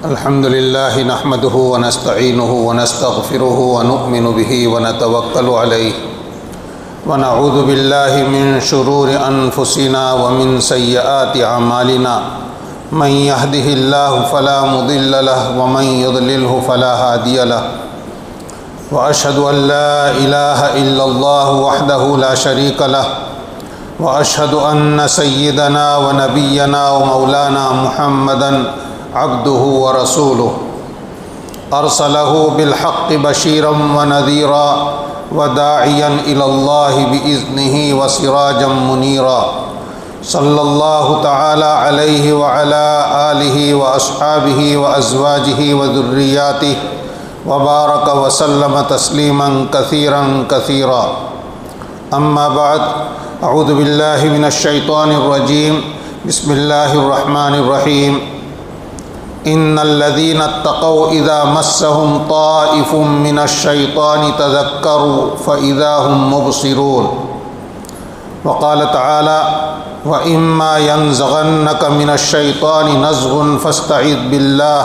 الحمد لله نحمده ونستعينه ونستغفره ونؤمن به ونتوكل عليه ونعوذ بالله من شرور أنفسنا ومن سيئات أعمالنا من يهده الله فلا مضل له ومن يضلله فلا هادي له وأشهد أن لا إله إلا الله وحده لا شريك له وأشهد أن سيدنا ونبينا ومولانا محمدًا عبده ورسوله أرسله بالحق بشيرا ونذيرا وداعيا إلى الله بإذنه وسراجا منيرا صلى الله تعالى عليه وعلى آله وأصحابه وأزواجه وذرياته وبارك وسلم تسليما كثيرا كثيرا أما بعد أعوذ بالله من الشيطان الرجيم بسم الله الرحمن الرحيم إن الذين اتقوا إذا مسهم طائف من الشيطان تذكروا فإذا هم مبصرون وقال تعالى وإما ينزغنك من الشيطان نزغ فاستعذ بالله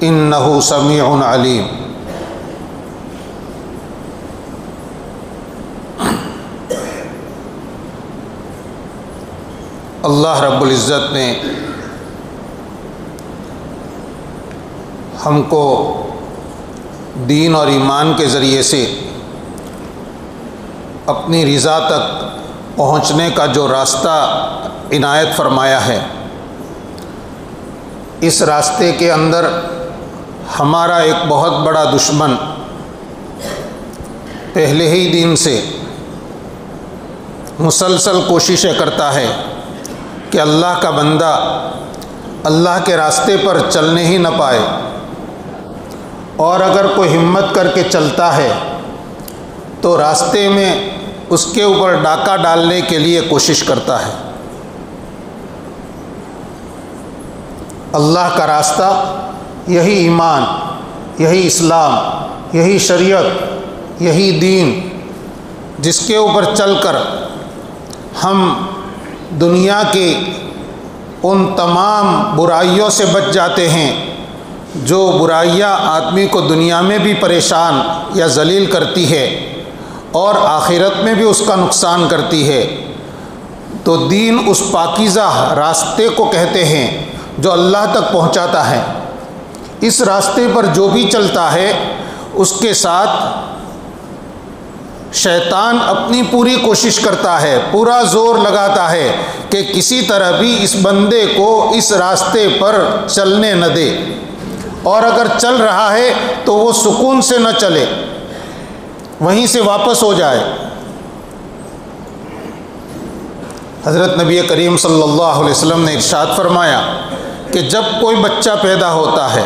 إنه سميع عليم۔ اللہ رب العزت نے ہم کو دین اور ایمان کے ذریعے سے اپنی رضا تک پہنچنے کا جو راستہ عنایت فرمایا ہے، اس راستے کے اندر ہمارا ایک بہت بڑا دشمن پہلے ہی دن سے مسلسل کوششیں کرتا ہے کہ اللہ کا بندہ اللہ کے راستے پر چلنے ہی نہ پائے، اور اگر کوئی ہمت کر کے چلتا ہے تو راستے میں اس کے اوپر ڈاکہ ڈالنے کے لیے کوشش کرتا ہے۔ اللہ کا راستہ یہی ایمان، یہی اسلام، یہی شریعت، یہی دین، جس کے اوپر چل کر ہم دنیا کی ان تمام برائیوں سے بچ جاتے ہیں جو برائیاں آدمی کو دنیا میں بھی پریشان یا ذلیل کرتی ہے اور آخرت میں بھی اس کا نقصان کرتی ہے۔ تو دین اس پاکیزہ راستے کو کہتے ہیں جو اللہ تک پہنچاتا ہے۔ اس راستے پر جو بھی چلتا ہے اس کے ساتھ شیطان اپنی پوری کوشش کرتا ہے، پورا زور لگاتا ہے کہ کسی طرح بھی اس بندے کو اس راستے پر چلنے نہ دے، اور اگر چل رہا ہے تو وہ سکون سے نہ چلے، وہیں سے واپس ہو جائے۔ حضرت نبی کریم صلی اللہ علیہ وسلم نے ارشاد فرمایا کہ جب کوئی بچہ پیدا ہوتا ہے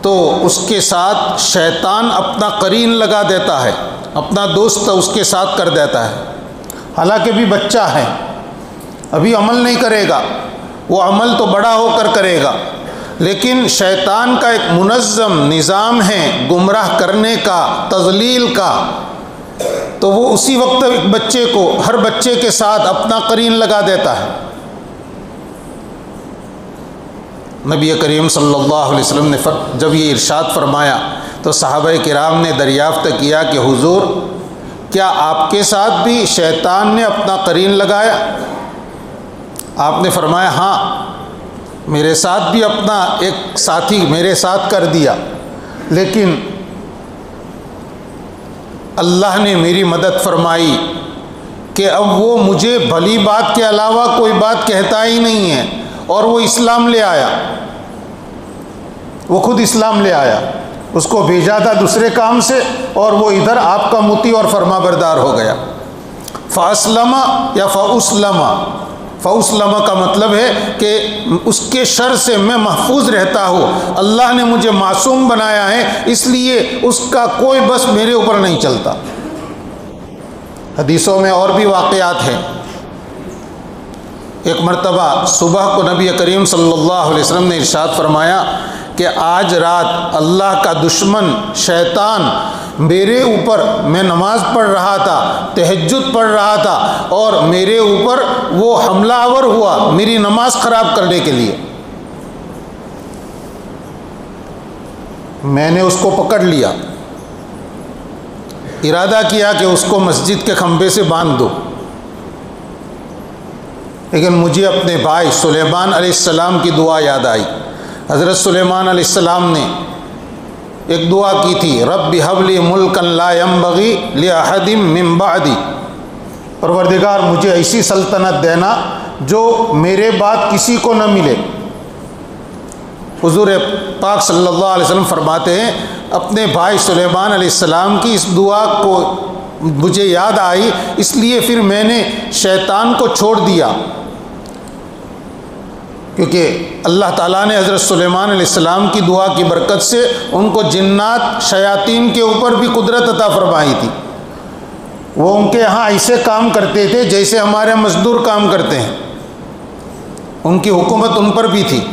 تو اس کے ساتھ شیطان اپنا قرین لگا دیتا ہے، اپنا دوست اس کے ساتھ کر دیتا ہے، حالانکہ بھی بچہ ہے، ابھی عمل نہیں کرے گا، وہ عمل تو بڑا ہو کر کرے گا، لیکن شیطان کا ایک منظم نظام ہے گمراہ کرنے کا، تضلیل کا، تو وہ اسی وقت ایک بچے کو، ہر بچے کے ساتھ اپنا قرین لگا دیتا ہے۔ نبی کریم صلی اللہ علیہ وسلم نے جب یہ ارشاد فرمایا تو صحابہ کرام نے دریافت کیا کہ حضور، کیا آپ کے ساتھ بھی شیطان نے اپنا قرین لگایا؟ آپ نے فرمایا ہاں، میرے ساتھ بھی اپنا ایک ساتھی میرے ساتھ کر دیا، لیکن اللہ نے میری مدد فرمائی کہ اب وہ مجھے بھلی بات کے علاوہ کوئی بات کہتا ہی نہیں ہے، اور وہ اسلام لے آیا، وہ خود اسلام لے آیا، اس کو بھیجا تھا دوسرے کام سے اور وہ ادھر آپ کا مطیع اور فرما بردار ہو گیا۔ فاسلم یا فاسلم، فاسلم کا مطلب ہے کہ اس کے شر سے میں محفوظ رہتا ہوں، اللہ نے مجھے معصوم بنایا ہے، اس لیے اس کا کوئی بس میرے اوپر نہیں چلتا۔ حدیثوں میں اور بھی واقعات ہیں۔ ایک مرتبہ صبح کو نبی کریم صلی اللہ علیہ وسلم نے ارشاد فرمایا کہ آج رات اللہ کا دشمن شیطان میرے اوپر، میں نماز پڑھ رہا تھا، تہجد پڑھ رہا تھا، اور میرے اوپر وہ حملہ آور ہوا میری نماز خراب کرنے کے لیے۔ میں نے اس کو پکڑ لیا، ارادہ کیا کہ اس کو مسجد کے کھمبے سے باندھ دو، لیکن مجھے اپنے بھائی سلیمان علیہ السلام کی دعا یاد آئی۔ حضرت سلیمان علیہ السلام نے ایک دعا کی تھی، رب ہب لی ملکا لا ینبغی لأحد من بعدی، پروردگار مجھے ایسی سلطنت دینا جو میرے بعد کسی کو نہ ملے۔ حضور پاک صلی اللہ علیہ وسلم فرماتے ہیں اپنے بھائی سلیمان علیہ السلام کی اس دعا کو مجھے یاد آئی، اس لیے پھر میں نے شیطان کو چھوڑ دیا، کیونکہ اللہ تعالیٰ نے حضرت سلیمان علیہ السلام کی دعا کی برکت سے ان کو جنات شیاطین کے اوپر بھی قدرت عطا فرمائی تھی۔ وہ ان کے ہاں ایسے کام کرتے تھے جیسے ہمارے مزدور کام کرتے ہیں، ان کی حکومت ان پر بھی تھی۔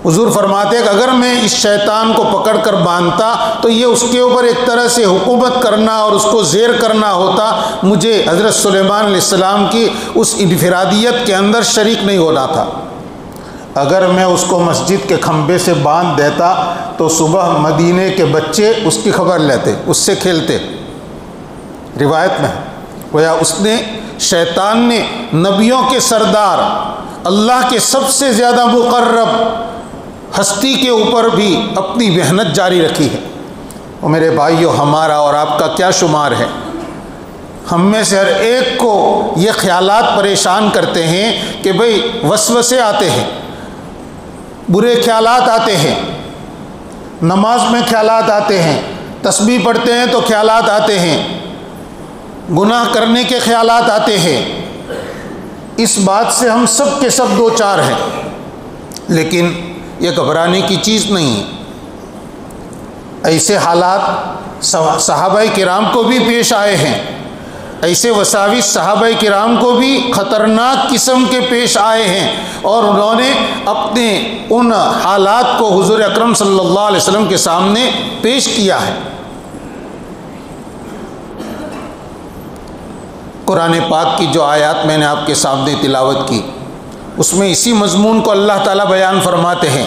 حضور فرماتے ہیں کہ اگر میں اس شیطان کو پکڑ کر باندھتا تو یہ اس کے اوپر ایک طرح سے حکومت کرنا اور اس کو زیر کرنا ہوتا، مجھے حضرت سلیمان علیہ السلام کی اس انفرادیت کے اندر شریک نہیں ہونا تھا۔ اگر میں اس کو مسجد کے کھمبے سے باندھ دیتا تو صبح مدینے کے بچے اس کی خبر لیتے، اس سے کھیلتے۔ روایت میں گویا اس نے، شیطان نے نبیوں کے سردار، اللہ کے سب سے زیادہ مقرب ہستی کے اوپر بھی اپنی محنت جاری رکھی ہے۔ اور میرے بھائیو، ہمارا اور آپ کا کیا شمار ہے؟ ہم میں سے ہر ایک کو یہ خیالات پریشان کرتے ہیں کہ بھئی وسوسے آتے ہیں، برے خیالات آتے ہیں، نماز میں خیالات آتے ہیں، تسبیح پڑھتے ہیں تو خیالات آتے ہیں، گناہ کرنے کے خیالات آتے ہیں۔ اس بات سے ہم سب کے سب دو چار ہیں، لیکن یہ گھبرانے کی چیز نہیں ہے۔ ایسے حالات صحابہ کرام کو بھی پیش آئے ہیں، ایسے وساوس صحابہ کرام کو بھی خطرناک قسم کے پیش آئے ہیں، اور انہوں نے اپنے ان حالات کو حضور اکرم صلی اللہ علیہ وسلم کے سامنے پیش کیا ہے۔ قرآن پاک کی جو آیات میں نے آپ کے سامنے تلاوت کی، اس میں اسی مضمون کو اللہ تعالیٰ بیان فرماتے ہیں۔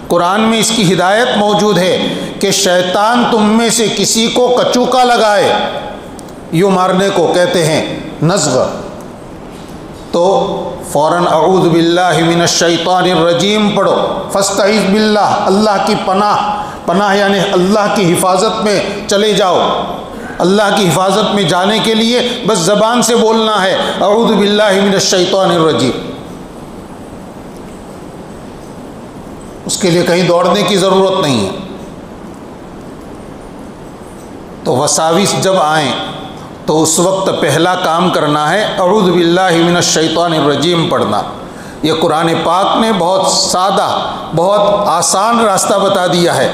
قرآن میں اس کی ہدایت موجود ہے کہ شیطان تم میں سے کسی کو کچوکا لگائے، یوں مارنے کو کہتے ہیں نزغ، تو فوراً اعوذ باللہ من الشیطان الرجیم پڑھو، فاستعذ باللہ، اللہ کی پناہ یعنی اللہ کی حفاظت میں چلے جاؤ۔ اللہ کی حفاظت میں جانے کے لیے بس زبان سے بولنا ہے اعوذ باللہ من الشیطان الرجیم، اس کے لیے کہیں دوڑنے کی ضرورت نہیں ہے۔ تو وساوس جب آئیں تو اس وقت پہلا کام کرنا ہے اعوذ باللہ من الشیطان الرجیم پڑھنا۔ یہ قرآن پاک نے بہت سادہ، بہت آسان راستہ بتا دیا ہے۔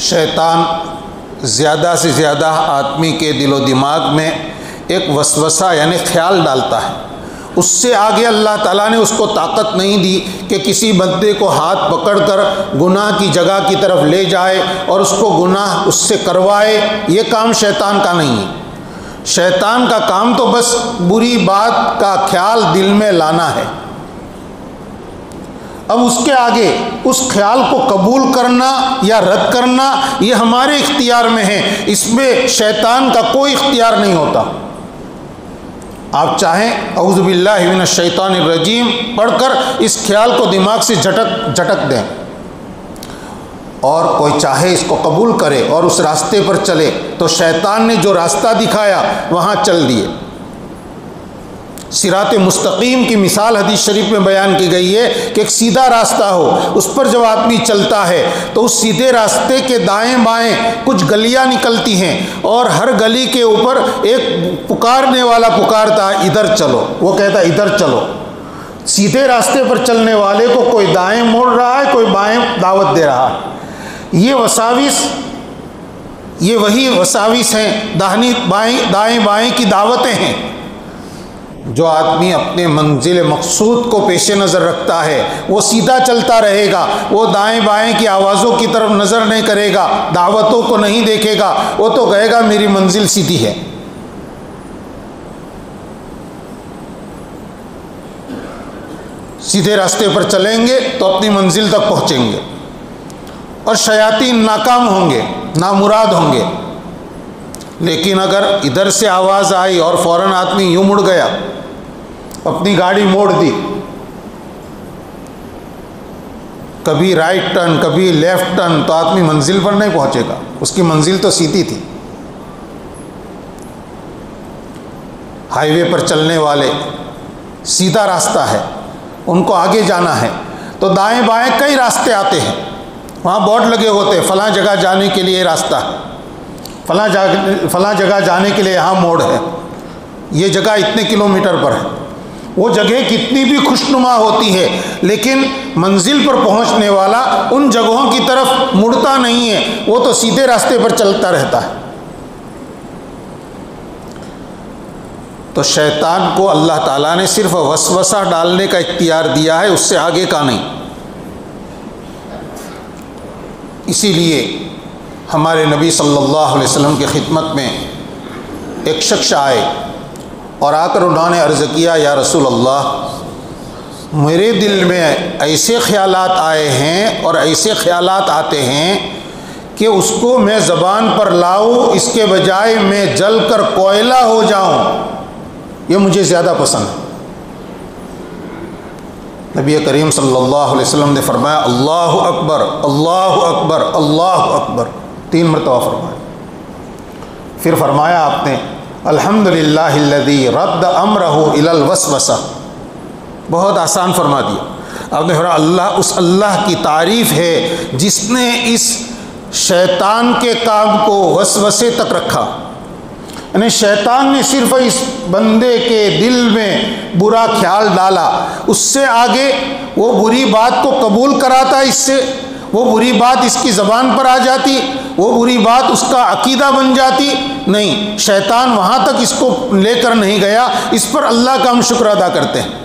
شیطان زیادہ سے زیادہ آدمی کے دل و دماغ میں ایک وسوسہ یعنی خیال ڈالتا ہے، اس سے آگے اللہ تعالیٰ نے اس کو طاقت نہیں دی کہ کسی بندے کو ہاتھ پکڑ کر گناہ کی جگہ کی طرف لے جائے اور اس کو گناہ اس سے کروائے۔ یہ کام شیطان کا نہیں ہے۔ شیطان کا کام تو بس بری بات کا خیال دل میں لانا ہے۔ اب اس کے آگے اس خیال کو قبول کرنا یا رد کرنا یہ ہمارے اختیار میں ہے، اس میں شیطان کا کوئی اختیار نہیں ہوتا۔ آپ چاہیں اعوذ باللہ من الشیطان الرجیم پڑھ کر اس خیال کو دماغ سے جھٹک دیں، اور کوئی چاہے اس کو قبول کرے اور اس راستے پر چلے، تو شیطان نے جو راستہ دکھایا وہاں چل دیے۔ صراط مستقیم کی مثال حدیث شریف میں بیان کی گئی ہے کہ ایک سیدھا راستہ ہو، اس پر جب آدمی چلتا ہے تو اس سیدھے راستے کے دائیں بائیں کچھ گلیاں نکلتی ہیں، اور ہر گلی کے اوپر ایک پکارنے والا پکارتا ہے ادھر چلو، وہ کہتا ہے ادھر چلو۔ سیدھے راستے پر چلنے والے کو کوئی دائیں موڑ رہا ہے، کوئی بائیں دعوت دے رہا ہے۔ یہ وساوس، یہ وہی وساوس ہیں، دائیں بائیں کی دعوتیں ہیں۔ جو آدمی اپنے منزل مقصود کو پیش نظر رکھتا ہے وہ سیدھا چلتا رہے گا، وہ دائیں بائیں کی آوازوں کی طرف نظر نہیں کرے گا، دعوتوں کو نہیں دیکھے گا، وہ تو کہے گا میری منزل سیدھی ہے۔ سیدھے راستے پر چلیں گے تو اپنی منزل تک پہنچیں گے، اور شیاطین ناکام ہوں گے، نامراد ہوں گے۔ لیکن اگر ادھر سے آواز آئی اور فوراً آدمی یوں مڑ گیا، اپنی گاڑی موڑ دی، کبھی رائٹ ٹرن کبھی لیفٹ ٹرن، تو آدمی منزل پر نہیں پہنچے گا، اس کی منزل تو سیدھی تھی۔ ہائی وے پر چلنے والے سیدھا راستہ ہے، ان کو آگے جانا ہے تو دائیں بائیں کئی راستے آتے ہیں، وہاں بورڈ لگے ہوتے ہیں فلاں جگہ جانے کے لیے راستہ ہے، فلاں جگہ جانے کے لیے یہاں موڑ ہے، یہ جگہ اتنے کلومیٹر پر ہے۔ وہ جگہ کتنی بھی خوشنما ہوتی ہے لیکن منزل پر پہنچنے والا ان جگہوں کی طرف مڑتا نہیں ہے، وہ تو سیدھے راستے پر چلتا رہتا ہے۔ تو شیطان کو اللہ تعالیٰ نے صرف وسوسہ ڈالنے کا اختیار دیا ہے، اس سے آگے کا نہیں۔ اسی لیے ہمارے نبی صلی اللہ علیہ وسلم کی خدمت میں ایک شخص آئے اور آ کر انہوں نے عرض کیا، یا رسول اللہ، میرے دل میں ایسے خیالات آئے ہیں اور ایسے خیالات آتے ہیں کہ اس کو میں زبان پر لاؤں، اس کے بجائے میں جل کر کوئلہ ہو جاؤں، یہ مجھے زیادہ پسند ہے۔ نبی کریم صلی اللہ علیہ وسلم نے فرمایا، اللہ اکبر اللہ اکبر اللہ اکبر، 3 مرتبہ فرمایا۔ پھر فرمایا آپ نے، الحمدللہ الذی رد امرہ الی الوسوسہ، بہت آسان فرما دیا آپ نے۔ اللہ، اس اللہ کی تعریف ہے جس نے اس شیطان کے کام کو وسوسے تک رکھا، یعنی شیطان نے صرف اس بندے کے دل میں برا خیال ڈالا، اس سے آگے وہ بری بات کو قبول کراتا، اس سے وہ بری بات اس کی زبان پر آ جاتی، وہ بری بات اس کا عقیدہ بن جاتی، نہیں، شیطان وہاں تک اس کو لے کر نہیں گیا۔ اس پر اللہ کا ہم شکر ادا کرتے ہیں۔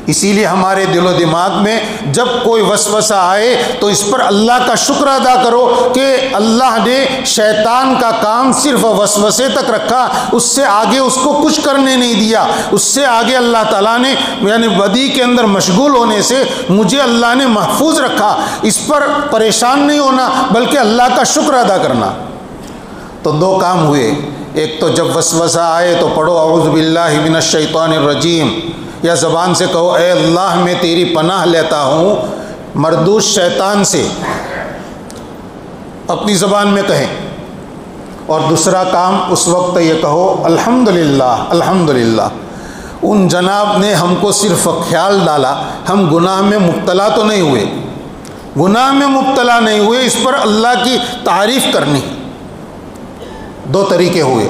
اسی لیے ہمارے دل و دماغ میں جب کوئی وسوسہ آئے تو اس پر اللہ کا شکر ادا کرو کہ اللہ نے شیطان کا کام صرف وسوسے تک رکھا، اس سے آگے اس کو کچھ کرنے نہیں دیا، اس سے آگے اللہ تعالیٰ نے یعنی بدی کے اندر مشغول ہونے سے مجھے اللہ نے محفوظ رکھا۔ اس پر پریشان نہیں ہونا بلکہ اللہ کا شکر ادا کرنا۔ تو 2 کام ہوئے، ایک تو جب وسوسہ آئے تو پڑھو اعوذ باللہ من الشیطان الرجیم، یا زبان سے کہو اے اللہ میں تیری پناہ لیتا ہوں مردود شیطان سے، اپنی زبان میں کہیں۔ اور دوسرا کام اس وقت یہ کہو الحمدللہ الحمدللہ، ان جناب نے ہم کو صرف خیال ڈالا، ہم گناہ میں مبتلا تو نہیں ہوئے، گناہ میں مبتلا نہیں ہوئے، اس پر اللہ کی تعریف کرنی۔ 2 طریقے ہوئے۔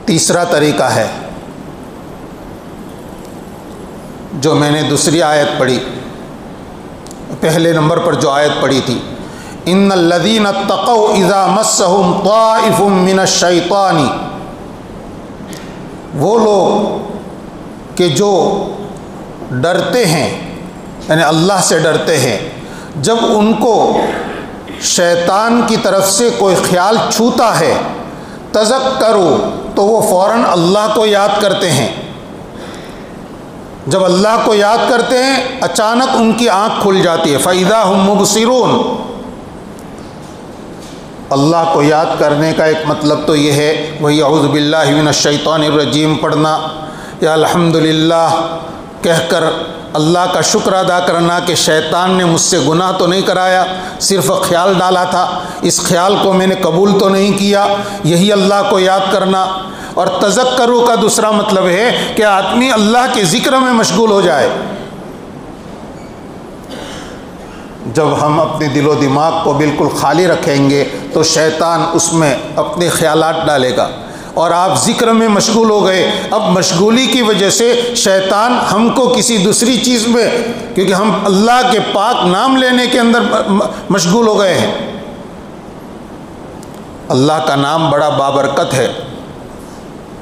تیسرا طریقہ ہے جو میں نے دوسری آیت پڑھی، پہلے نمبر پر جو آیت پڑھی تھی، ان الذین اتقوا اذا مسهم طائف من الشیطان، وہ لوگ کہ جو ڈرتے ہیں یعنی اللہ سے ڈرتے ہیں، جب ان کو شیطان کی طرف سے کوئی خیال چھوتا ہے، تذکروا، تو وہ فوراً اللہ کو یاد کرتے ہیں۔ جب اللہ کو یاد کرتے ہیں اچانک ان کی آنکھ کھل جاتی ہے، فَإِذَا هُمْ مُبْصِرُونَ۔ اللہ کو یاد کرنے کا ایک مطلب تو یہ ہے وہی اعوذ باللہ من الشیطان الرجیم پڑھنا، یا الحمدللہ کہہ کر اللہ کا شکر ادا کرنا کہ شیطان نے مجھ سے گناہ تو نہیں کرایا، صرف خیال ڈالا تھا، اس خیال کو میں نے قبول تو نہیں کیا، یہی اللہ کو یاد کرنا۔ اور تذکروا کا دوسرا مطلب ہے کہ آدمی اللہ کے ذکر میں مشغول ہو جائے۔ جب ہم اپنے دل و دماغ کو بالکل خالی رکھیں گے تو شیطان اس میں اپنے خیالات ڈالے گا، اور آپ ذکر میں مشغول ہو گئے، اب مشغولی کی وجہ سے شیطان ہم کو کسی دوسری چیز میں، کیونکہ ہم اللہ کے پاک نام لینے کے اندر مشغول ہو گئے ہیں۔ اللہ کا نام بڑا بابرکت ہے،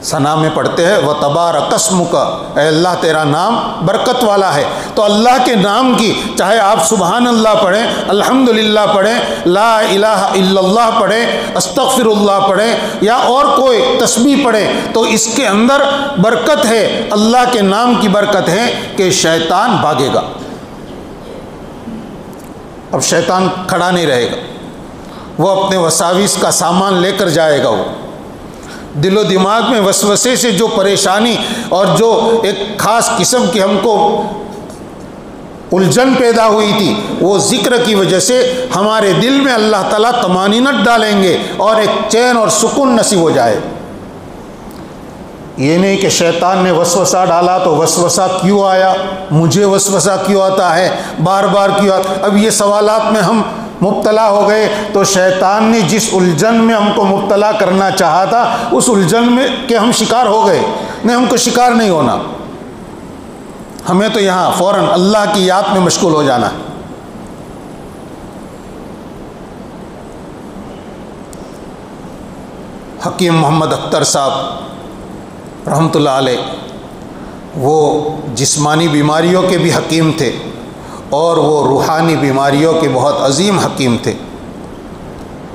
ثنا میں پڑھتے ہیں وَتَبَارَكَ اسْمُكَ، اے اللہ تیرا نام برکت والا ہے۔ تو اللہ کے نام کی چاہے آپ سبحان اللہ پڑھیں، الحمدللہ پڑھیں، لا الہ الا اللہ پڑھیں، استغفر اللہ پڑھیں، یا اور کوئی تسبیح پڑھیں، تو اس کے اندر برکت ہے، اللہ کے نام کی برکت ہے کہ شیطان بھاگے گا۔ اب شیطان کھڑا نہیں رہے گا، وہ اپنے وساوس کا سامان لے کر جائے گا۔ وہ دل و دماغ میں وسوسے سے جو پریشانی اور جو ایک خاص قسم کی ہم کو الجھن پیدا ہوئی تھی، وہ ذکر کی وجہ سے ہمارے دل میں اللہ تعالیٰ طمانینت ڈالیں گے اور ایک چین اور سکون نصیب ہو جائے۔ یہ نہیں کہ شیطان نے وسوسہ ڈالا تو وسوسہ کیوں آیا، مجھے وسوسہ کیوں آتا ہے، بار بار کیوں آتا۔ اب یہ سوالات میں ہم مبتلا ہو گئے تو شیطان نے جس الجھن میں ہم کو مبتلا کرنا چاہا تھا اس الجھن میں کہ ہم شکار ہو گئے۔ نہیں، ہم کو شکار نہیں ہونا، ہمیں تو یہاں فوراً اللہ کی یاد میں مشغول ہو جانا ہے۔ حکیم محمد اختر صاحب رحمۃ اللہ علیہ وہ جسمانی بیماریوں کے بھی حکیم تھے اور وہ روحانی بیماریوں کے بہت عظیم حکیم تھے۔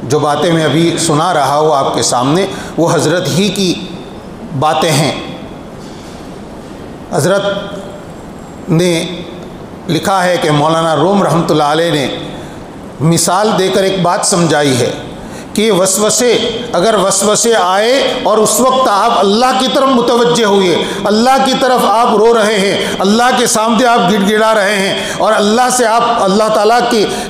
جو باتیں میں ابھی سنا رہا ہوں آپ کے سامنے وہ حضرت ہی کی باتیں ہیں۔ حضرت نے لکھا ہے کہ مولانا روم رحمۃ اللہ علیہ نے مثال دے کر ایک بات سمجھائی ہے کہ وسوسے، اگر وسوسے آئے اور اس وقت آپ اللہ کی طرف متوجہ ہوئے، اللہ کی طرف آپ رو رہے ہیں، اللہ کے سامنے آپ گڑ گڑا رہے ہیں اور اللہ سے آپ اللہ تعالیٰ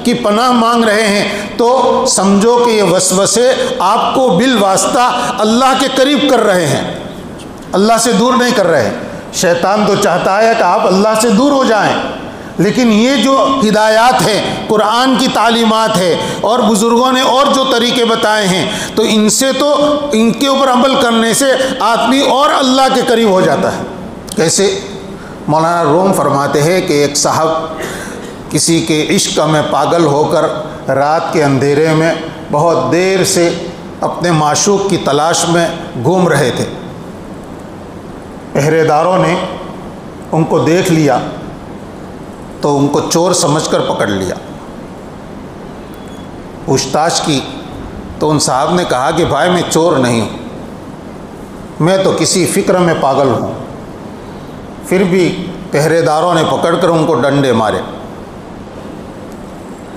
کی پناہ مانگ رہے ہیں، تو سمجھو کہ یہ وسوسے آپ کو بالواسطہ اللہ کے قریب کر رہے ہیں، اللہ سے دور نہیں کر رہے۔ شیطان تو چاہتا ہے کہ آپ اللہ سے دور ہو جائیں، لیکن یہ جو ہدایات ہیں، قرآن کی تعلیمات ہے اور بزرگوں نے اور جو طریقے بتائے ہیں، تو ان سے تو ان کے اوپر عمل کرنے سے آدمی اور اللہ کے قریب ہو جاتا ہے۔ کیسے؟ مولانا روم فرماتے ہیں کہ ایک صاحب کسی کے عشق میں پاگل ہو کر رات کے اندھیرے میں بہت دیر سے اپنے معشوق کی تلاش میں گھوم رہے تھے۔ پہرے داروں نے ان کو دیکھ لیا تو ان کو چور سمجھ کر پکڑ لیا۔ پوچھتاچھ کی تو ان صاحب نے کہا کہ بھائی میں چور نہیں ہوں، میں تو کسی فکر میں پاگل ہوں۔ پھر بھی پہرے داروں نے پکڑ کر ان کو ڈنڈے مارے،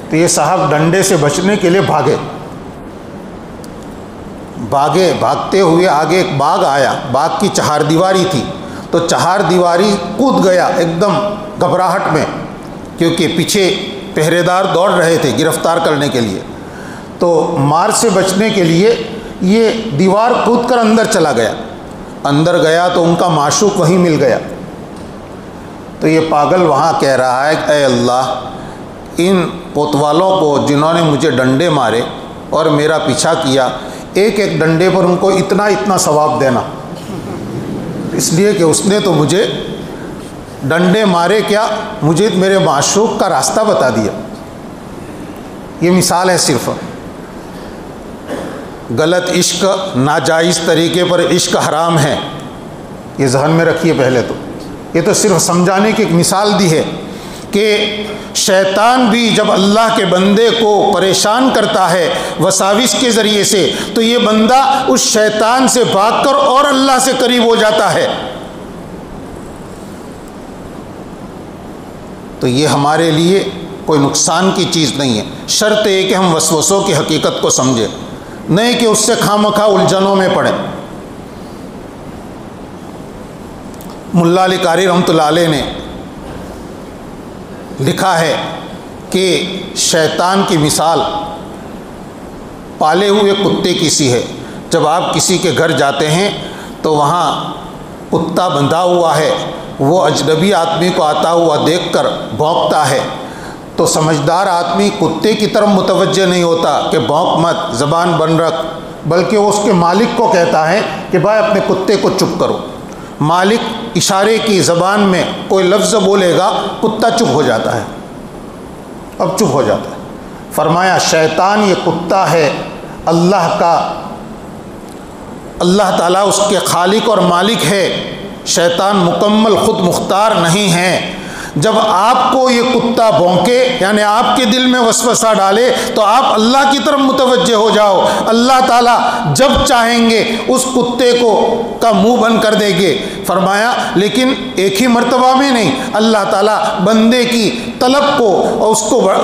تو یہ صاحب ڈنڈے سے بچنے کے لیے بھاگتے ہوئے آگے ایک باغ آیا، باغ کی چہار دیواری تھی، تو چہار دیواری کود گیا ایک دم گھبراہٹ میں، کیونکہ پیچھے پہرے دار دوڑ رہے تھے گرفتار کرنے کے لیے۔ تو مار سے بچنے کے لیے یہ دیوار کود کر اندر چلا گیا۔ اندر گیا تو ان کا معشوق وہیں مل گیا۔ تو یہ پاگل وہاں کہہ رہا ہے کہ اے اللہ، ان کوتوالوں کو جنہوں نے مجھے ڈنڈے مارے اور میرا پیچھا کیا، ایک ایک ڈنڈے پر ان کو اتنا اتنا ثواب دینا، اس لیے کہ اس نے تو مجھے ڈنڈے مارے کیا، مجھے میرے معشوق کا راستہ بتا دیا۔ یہ مثال ہے صرف۔ غلط عشق، ناجائز طریقے پر عشق حرام ہے، یہ ذہن میں رکھیے پہلے تو۔ یہ تو صرف سمجھانے کی ایک مثال دی ہے کہ شیطان بھی جب اللہ کے بندے کو پریشان کرتا ہے وساوس کے ذریعے سے، تو یہ بندہ اس شیطان سے بھاگ کر اور اللہ سے قریب ہو جاتا ہے۔ تو یہ ہمارے لیے کوئی نقصان کی چیز نہیں ہے، شرط ہے کہ ہم وسوسوں کی حقیقت کو سمجھیں، نہیں کہ اس سے خواہ الجھنوں میں پڑیں۔ ملا علی قاری رحمۃ اللہ علیہ نے لکھا ہے کہ شیطان کی مثال پالے ہوئے کتے کی سی ہے۔ جب آپ کسی کے گھر جاتے ہیں تو وہاں کتا بندھا ہوا ہے، وہ اجنبی آدمی کو آتا ہوا دیکھ کر بھونکتا ہے، تو سمجھدار آدمی کتے کی طرف متوجہ نہیں ہوتا کہ بھونک مت، زبان بند رکھ، بلکہ وہ اس کے مالک کو کہتا ہے کہ بھائی اپنے کتے کو چپ کرو۔ مالک اشارے کی زبان میں کوئی لفظ بولے گا، کتا چپ ہو جاتا ہے، اب چپ ہو جاتا ہے۔ فرمایا شیطان یہ کتا ہے، اللہ کا اللہ تعالیٰ اس کے خالق اور مالک ہے، شیطان مکمل خود مختار نہیں ہے۔ جب آپ کو یہ کتا بھونکے یعنی آپ کے دل میں وسوسہ ڈالے تو آپ اللہ کی طرف متوجہ ہو جاؤ، اللہ تعالیٰ جب چاہیں گے اس کتے کو کا منہ بند کر دیں گے۔ فرمایا لیکن ایک ہی مرتبہ میں نہیں، اللہ تعالیٰ بندے کی طلب کو اور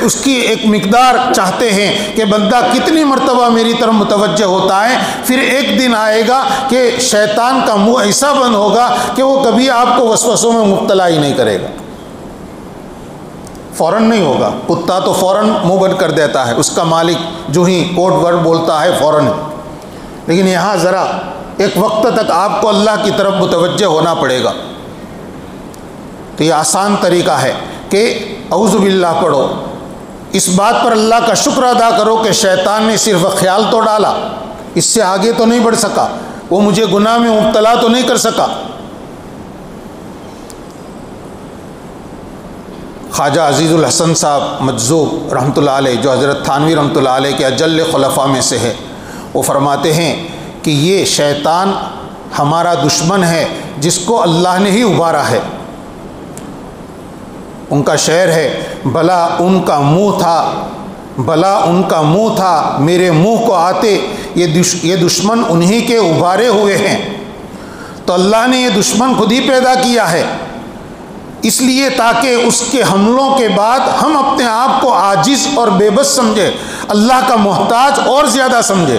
اس کی ایک مقدار چاہتے ہیں کہ بندہ کتنی مرتبہ میری طرف متوجہ ہوتا ہے، پھر ایک دن آئے گا کہ شیطان کا منہ ایسا بند ہوگا کہ وہ کبھی آپ کو وسوسوں میں مبتلا ہی نہیں کرے گا، فوراً نہیں ہوگا۔ کتا تو فوراً منہ بند کر دیتا ہے، اس کا مالک جو ہی کوڈ ورڈ بولتا ہے فوراً، لیکن یہاں ذرا ایک وقت تک آپ کو اللہ کی طرف متوجہ ہونا پڑے گا۔ تو یہ آسان طریقہ ہے کہ اعوذ باللہ پڑھو، اس بات پر اللہ کا شکر ادا کرو کہ شیطان نے صرف خیال تو ڈالا، اس سے آگے تو نہیں بڑھ سکا، وہ مجھے گناہ میں مبتلا تو نہیں کر سکا۔ خواجہ عزیز الحسن صاحب مجذوب رحمۃ اللہ علیہ، جو حضرت تھانوی رحمۃ اللہ علیہ کے اجل خلفاء میں سے ہے، وہ فرماتے ہیں کہ یہ شیطان ہمارا دشمن ہے جس کو اللہ نے ہی ابھارا ہے۔ ان کا شعر ہے، بھلا ان کا منہ تھا میرے منہ کو آتے، یہ دشمن انہی کے ابھارے ہوئے ہیں۔ تو اللہ نے یہ دشمن خود ہی پیدا کیا ہے، اس لیے تاکہ اس کے حملوں کے بعد ہم اپنے آپ کو عاجز اور بے بس سمجھے، اللہ کا محتاج اور زیادہ سمجھے۔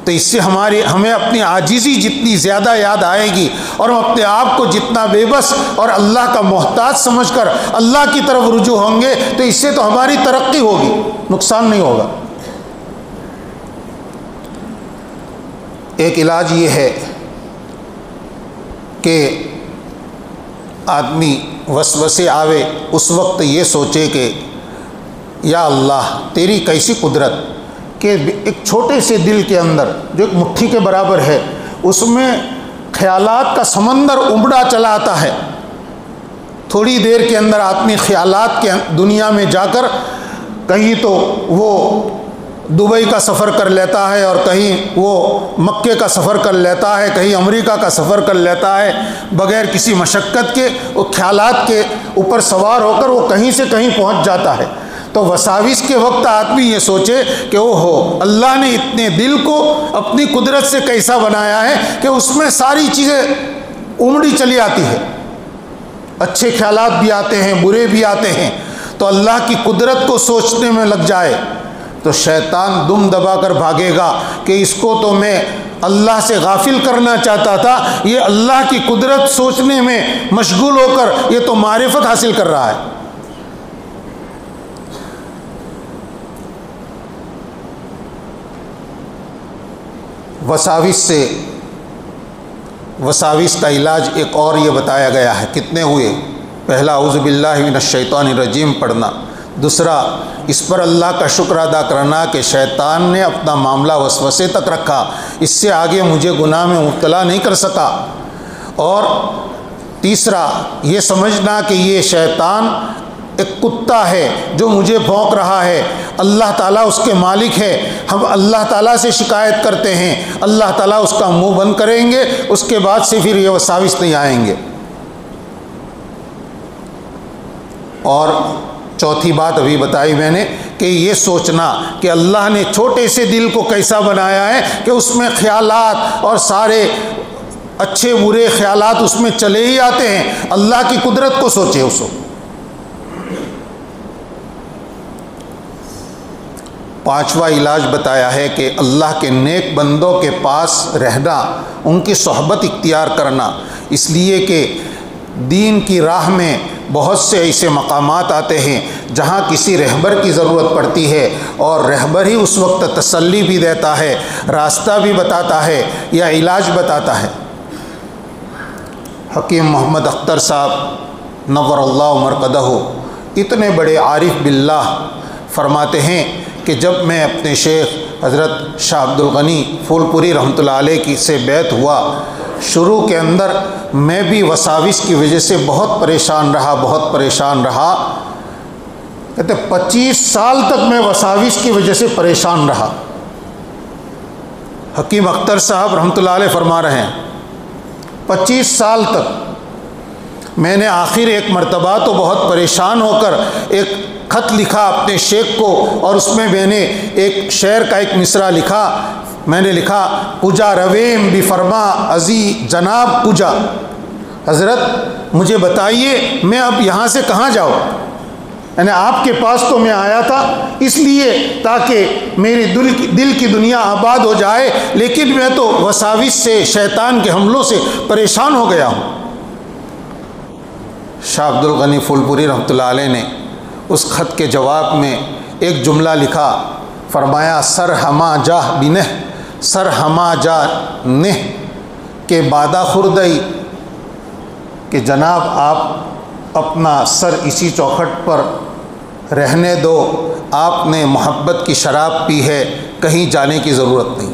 تو اس سے ہمیں اپنی عاجزی جتنی زیادہ یاد آئے گی اور ہم اپنے آپ کو جتنا بے بس اور اللہ کا محتاج سمجھ کر اللہ کی طرف رجوع ہوں گے، تو اس سے تو ہماری ترقی ہوگی، نقصان نہیں ہوگا۔ ایک علاج یہ ہے کہ آدمی وسوسے آوے اس وقت یہ سوچے کہ یا اللہ تیری کیسی قدرت کہ ایک چھوٹے سے دل کے اندر جو ایک مٹھی کے برابر ہے، اس میں خیالات کا سمندر امڑا چلا آتا ہے۔ تھوڑی دیر کے اندر آدمی خیالات کے دنیا میں جا کر کہیں تو وہ دبئی کا سفر کر لیتا ہے، اور کہیں وہ مکے کا سفر کر لیتا ہے، کہیں امریکہ کا سفر کر لیتا ہے، بغیر کسی مشقت کے وہ خیالات کے اوپر سوار ہو کر وہ کہیں سے کہیں پہنچ جاتا ہے۔ تو وساوس کے وقت آدمی یہ سوچے کہ اللہ نے اتنے دل کو اپنی قدرت سے کیسا بنایا ہے کہ اس میں ساری چیزیں امڑی چلی آتی ہے، اچھے خیالات بھی آتے ہیں، برے بھی آتے ہیں۔ تو اللہ کی قدرت کو سوچنے میں لگ جائے تو شیطان دم دبا کر بھاگے گا کہ اس کو تو میں اللہ سے غافل کرنا چاہتا تھا، یہ اللہ کی قدرت سوچنے میں مشغول ہو کر یہ تو معرفت حاصل کر رہا ہے۔ وساوس کا علاج ایک اور یہ بتایا گیا ہے۔ کتنے ہوئے؟ پہلا اعوذ باللہ من الشیطان الرجیم پڑھنا، دوسرا اس پر اللہ کا شکر ادا کرنا کہ شیطان نے اپنا معاملہ وسوسے تک رکھا، اس سے آگے مجھے گناہ میں مبتلا نہیں کر سکا، اور تیسرا یہ سمجھنا کہ یہ شیطان ایک کتا ہے جو مجھے بھونک رہا ہے، اللہ تعالیٰ اس کے مالک ہے، ہم اللہ تعالیٰ سے شکایت کرتے ہیں، اللہ تعالیٰ اس کا منہ بند کریں گے، اس کے بعد سے پھر یہ وساوس نہیں آئیں گے۔ اور چوتھی بات ابھی بتائی میں نے کہ یہ سوچنا کہ اللہ نے چھوٹے سے دل کو کیسا بنایا ہے کہ اس میں خیالات اور سارے اچھے برے خیالات اس میں چلے ہی آتے ہیں، اللہ کی قدرت کو سوچے اس کو۔ پانچواں علاج بتایا ہے کہ اللہ کے نیک بندوں کے پاس رہنا، ان کی صحبت اختیار کرنا، اس لیے کہ دین کی راہ میں بہت سے ایسے مقامات آتے ہیں جہاں کسی رہبر کی ضرورت پڑتی ہے، اور رہبر ہی اس وقت تسلی بھی دیتا ہے، راستہ بھی بتاتا ہے یا علاج بتاتا ہے۔ حکیم محمد اختر صاحب نور اللہ مرقدہ اتنے بڑے عارف باللہ فرماتے ہیں کہ جب میں اپنے شیخ حضرت شاہ عبد الغنی پھول پوری رحمۃ اللہ علیہ کی سے بیعت ہوا، شروع کے اندر میں بھی وساوس کی وجہ سے بہت پریشان رہا، کہتے 25 سال تک میں وساوس کی وجہ سے پریشان رہا۔ حکیم اختر صاحب رحمۃ اللہ علیہ فرما رہے ہیں 25 سال تک میں نے آخر ایک مرتبہ تو بہت پریشان ہو کر ایک خط لکھا اپنے شیخ کو، اور اس میں نے ایک شعر کا ایک مصرع لکھا. میں نے لکھا پوجا رویم بھی فرما ازی جناب پوجا. حضرت مجھے بتائیے میں اب یہاں سے کہاں جاؤں؟ یعنی آپ کے پاس تو میں آیا تھا اس لیے تاکہ میری دل کی دنیا آباد ہو جائے، لیکن میں تو وساوس سے، شیطان کے حملوں سے پریشان ہو گیا ہوں. شاہ عبد الغنی پھولپوری رحمۃ اللہ علیہ نے اس خط کے جواب میں ایک جملہ لکھا، فرمایا سر ہما جاہ بنہ سر ہما جا نہ کہ بادہ خوردئی، کہ جناب آپ اپنا سر اسی چوکھٹ پر رہنے دو، آپ نے محبت کی شراب پی ہے، کہیں جانے کی ضرورت نہیں.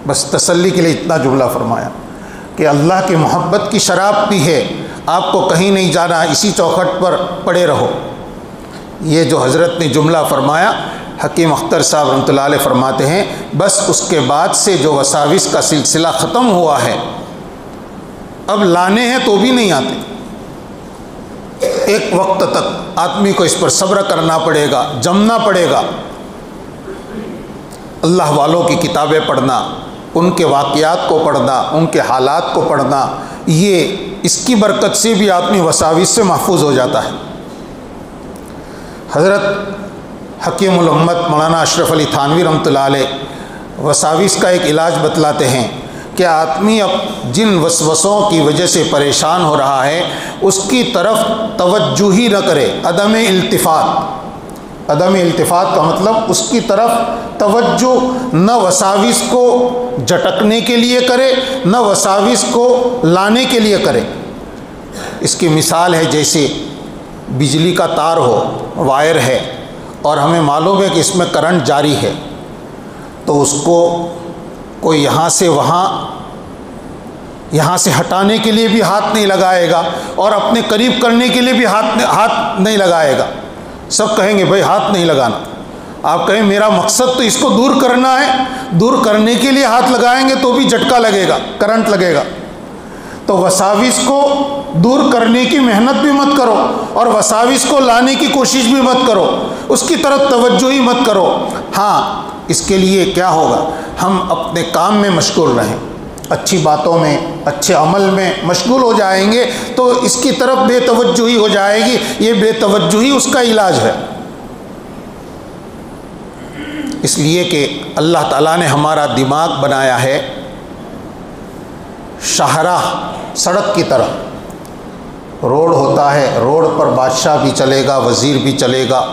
بس تسلی کے لیے اتنا جملہ فرمایا کہ اللہ کی محبت کی شراب پی ہے، آپ کو کہیں نہیں جانا، اسی چوکھٹ پر پڑے رہو. یہ جو حضرت نے جملہ فرمایا، حکیم اختر صاحب رحمۃ اللہ علیہ فرماتے ہیں بس اس کے بعد سے جو وساوس کا سلسلہ ختم ہوا ہے، اب لانے ہیں تو بھی نہیں آتے. ایک وقت تک آدمی کو اس پر صبر کرنا پڑے گا، جمنا پڑے گا. اللہ والوں کی کتابیں پڑھنا، ان کے واقعات کو پڑھنا، ان کے حالات کو پڑھنا، یہ اس کی برکت سے بھی آدمی وساوس سے محفوظ ہو جاتا ہے. حضرت حکیم الامت مولانا اشرف علی تھانوی رحمۃ اللہ علیہ وساوس کا ایک علاج بتلاتے ہیں کہ آدمی اب جن وسوسوں کی وجہ سے پریشان ہو رہا ہے اس کی طرف توجہ ہی نہ کرے. عدم التفات، عدم التفات کا مطلب اس کی طرف توجہ نہ وساوس کو جھٹکنے کے لیے کرے، نہ وساوس کو لانے کے لیے کرے. اس کی مثال ہے جیسے بجلی کا تار ہو، وائر ہے، اور ہمیں معلوم ہے کہ اس میں کرنٹ جاری ہے، تو اس کو کوئی یہاں سے وہاں، یہاں سے ہٹانے کے لیے بھی ہاتھ نہیں لگائے گا، اور اپنے قریب کرنے کے لیے بھی ہاتھ نہیں لگائے گا. سب کہیں گے بھائی ہاتھ نہیں لگانا. آپ کہیں میرا مقصد تو اس کو دور کرنا ہے، دور کرنے کے لیے ہاتھ لگائیں گے تو بھی جھٹکا لگے گا، کرنٹ لگے گا. تو وساوس کو دور کرنے کی محنت بھی مت کرو، اور وساوس کو لانے کی کوشش بھی مت کرو، اس کی طرف توجہ ہی مت کرو. ہاں اس کے لیے کیا ہوگا، ہم اپنے کام میں مشغول رہیں، اچھی باتوں میں، اچھے عمل میں مشغول ہو جائیں گے تو اس کی طرف بے توجہی ہو جائے گی. یہ بے توجہی اس کا علاج ہے. اس لیے کہ اللہ تعالیٰ نے ہمارا دماغ بنایا ہے شاہراہ، سڑک کی طرح. روڈ ہوتا ہے، روڈ پر بادشاہ بھی چلے گا، وزیر بھی چلے گا،